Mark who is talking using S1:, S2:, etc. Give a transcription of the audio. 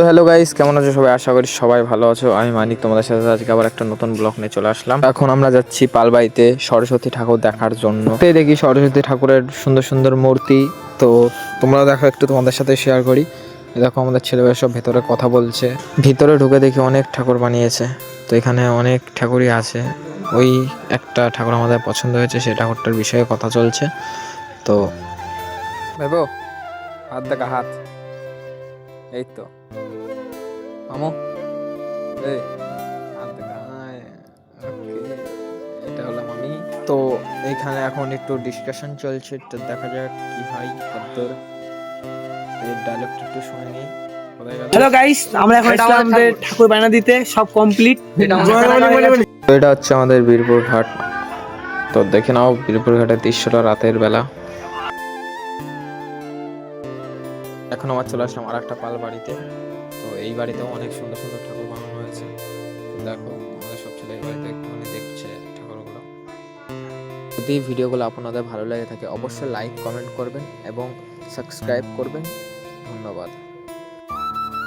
S1: তো hello guys, কেমন আছো সবাই? আশা করি সবাই ভালো আছো। আমি মানিক, তোমাদের সাথে আজকে আবার একটা নতুন ব্লগ নিয়ে চলে আসলাম। এখন আমরা যাচ্ছি পালবাড়িতে সরস্বতী ঠাকুর দেখার জন্য। দেখি সরস্বতী ঠাকুরের সুন্দর সুন্দর মূর্তি। তো তোমরা দেখো, একটু তোমাদের সাথে শেয়ার করি। দেখো আমাদের ছেলেমেয়েরা সব ভেতরে কথা বলছে। ভিতরে ঢুকে দেখি অনেক ঠাকুর বানিয়েছে। তো এখানে অনেক ঠাকুরই আছে। ওই একটা ঠাকুর আমাদের পছন্দ হয়েছে, সেই ঠাকুরটার বিষয়ে কথা চলছে। তো ভেবো, হাত দেখা হাত, এই তো মামু, এই হাত দেখা, ওকে, এটা হলাম আমি। তো এইখানে এখন একটু ডিসকাশন চলছে, তো দেখা যাক কি হয়। কদ্দুর এর ডায়লগটা একটু শুনে নিই। কোথায় গেল?
S2: হ্যালো গাইস, আমরা এখন আসলাম আমাদের ঠাকুর বায়না দিতে, সব কমপ্লিট।
S1: তো এটা হচ্ছে আমাদের বীরপুর ঘাট। তো দেখে নাও বীরপুর ঘাটের দৃশ্যটা রাতের বেলা। এখন আমার চলে আসলাম আর একটা পাল বাড়িতে। তো এই বাড়িতেও অনেক সুন্দর সুন্দর ঠাকুর বানানো হয়েছে। তো দেখো আমাদের সব ছেলে এই বাড়িতে একটুখানি দেখছে ঠাকুরগুলো। যদি ভিডিওগুলো আপনাদের ভালো লেগে থাকে অবশ্যই লাইক কমেন্ট করবেন এবং সাবস্ক্রাইব করবেন। ধন্যবাদ।